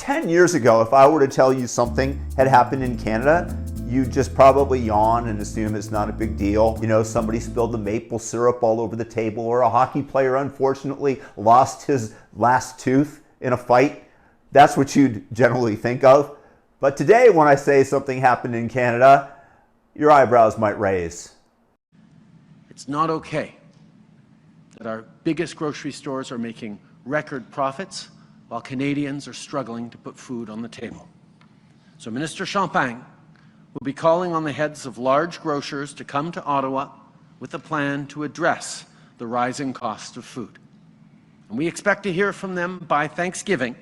10 years ago, if I were to tell you something had happened in Canada, you'd just probably yawn and assume it's not a big deal. You know, somebody spilled the maple syrup all over the table, or a hockey player unfortunately lost his last tooth in a fight. That's what you'd generally think of. But today, when I say something happened in Canada, your eyebrows might raise. It's not okay that our biggest grocery stores are making record profits while Canadians are struggling to put food on the table. So Minister Champagne will be calling on the heads of large grocers to come to Ottawa with a plan to address the rising cost of food. And we expect to hear from them by Thanksgiving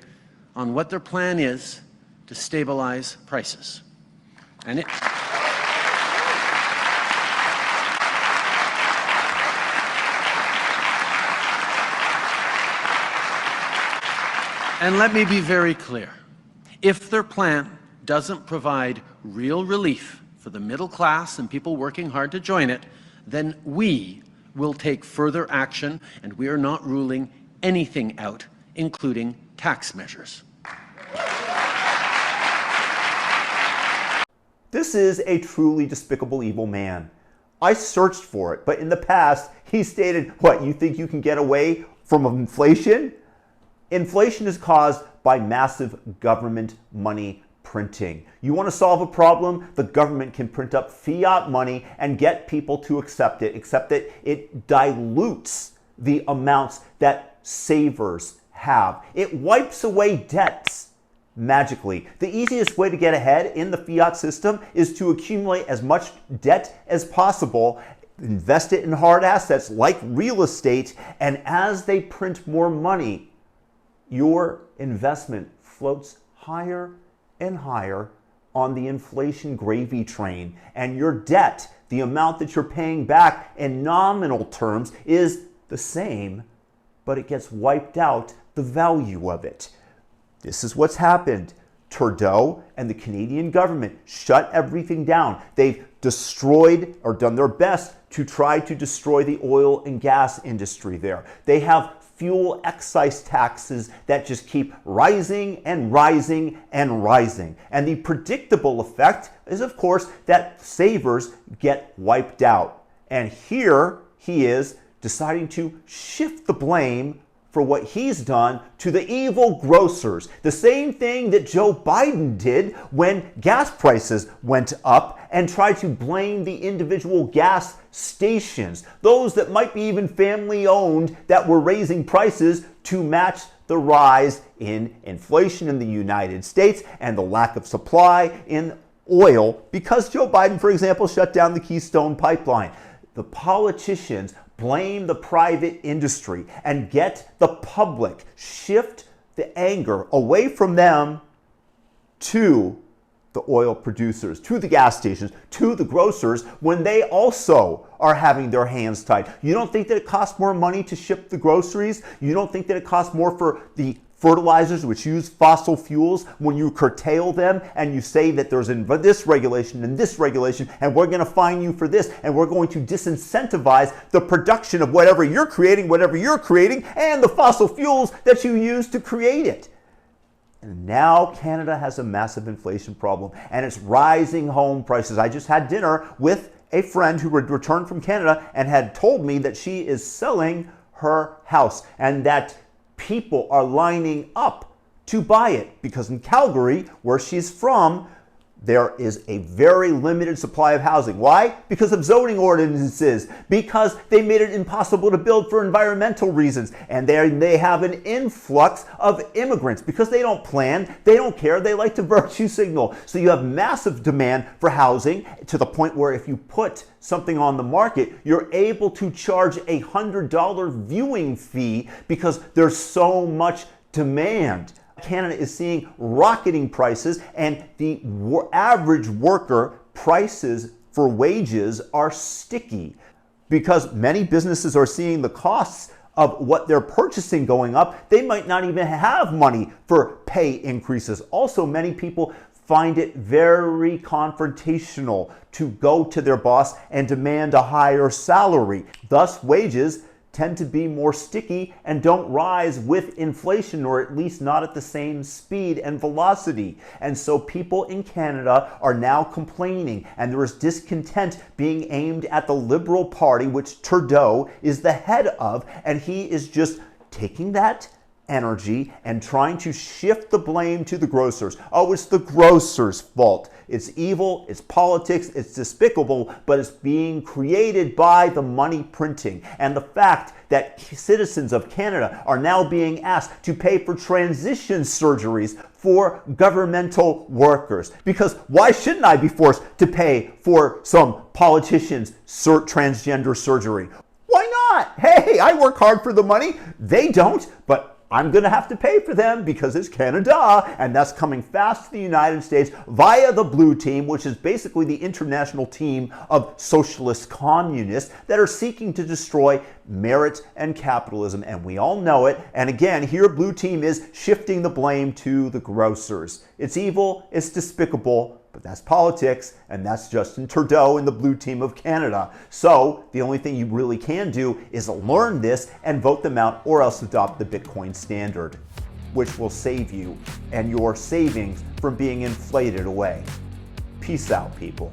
on what their plan is to stabilize prices. And let me be very clear. If their plan doesn't provide real relief for the middle class and people working hard to join it, then we will take further action, and we are not ruling anything out, including tax measures. This is a truly despicable evil man. I searched for it, but in the past, he stated, what, you think you can get away from inflation? Inflation is caused by massive government money printing. You want to solve a problem? The government can print up fiat money and get people to accept it, except that it dilutes the amounts that savers have. It wipes away debts magically. The easiest way to get ahead in the fiat system is to accumulate as much debt as possible, invest it in hard assets like real estate, and as they print more money, your investment floats higher and higher on the inflation gravy train, and your debt, the amount that you're paying back in nominal terms, is the same, but it gets wiped out, the value of it. This is what's happened. Trudeau and the Canadian government shut everything down. They've destroyed, or done their best to try to destroy, the oil and gas industry there. They have fuel excise taxes that just keep rising and rising and rising. And the predictable effect is, of course, that savers get wiped out. And here he is deciding to shift the blame for what he's done to the evil grocers. The same thing that Joe Biden did when gas prices went up, and tried to blame the individual gas stations, those that might be even family owned, that were raising prices to match the rise in inflation in the United States and the lack of supply in oil, because Joe Biden, for example, shut down the Keystone Pipeline. The politicians blame the private industry and get the public, shift the anger away from them to the oil producers, to the gas stations, to the grocers, when they also are having their hands tied. You don't think that it costs more money to ship the groceries? You don't think that it costs more for the fertilizers which use fossil fuels when you curtail them and you say that there's this regulation and this regulation, and we're going to fine you for this, and we're going to disincentivize the production of whatever you're creating, and the fossil fuels that you use to create it? And now Canada has a massive inflation problem, and it's rising home prices. I just had dinner with a friend who had returned from Canada and had told me that she is selling her house and that people are lining up to buy it, because in Calgary, where she's from, there is a very limited supply of housing. Why? Because of zoning ordinances, because they made it impossible to build for environmental reasons, and they have an influx of immigrants because they don't plan, they don't care, they like to virtue signal. So you have massive demand for housing, to the point where if you put something on the market, you're able to charge a $100 viewing fee because there's so much demand. Canada is seeing rocketing prices, and the average worker prices for wages are sticky because many businesses are seeing the costs of what they're purchasing going up. They might not even have money for pay increases. Also, many people find it very confrontational to go to their boss and demand a higher salary. Thus, wages tend to be more sticky and don't rise with inflation, or at least not at the same speed and velocity. And so people in Canada are now complaining, and there is discontent being aimed at the Liberal Party, which Trudeau is the head of, and he is just taking that energy and trying to shift the blame to the grocers. Oh, it's the grocers' fault. It's evil, it's politics, it's despicable, but it's being created by the money printing. And the fact that citizens of Canada are now being asked to pay for transition surgeries for governmental workers. Because why shouldn't I be forced to pay for some politician's transgender surgery? Why not? Hey, I work hard for the money. They don't, but I'm going to have to pay for them because it's Canada, and that's coming fast to the United States via the Blue Team, which is basically the international team of socialist communists that are seeking to destroy merit and capitalism, and we all know it. And again, here Blue Team is shifting the blame to the grocers. It's evil, it's despicable, but that's politics, and that's Justin Trudeau and the Blue Team of Canada. So the only thing you really can do is learn this and vote them out, or else adopt the Bitcoin standard, which will save you and your savings from being inflated away. Peace out, people.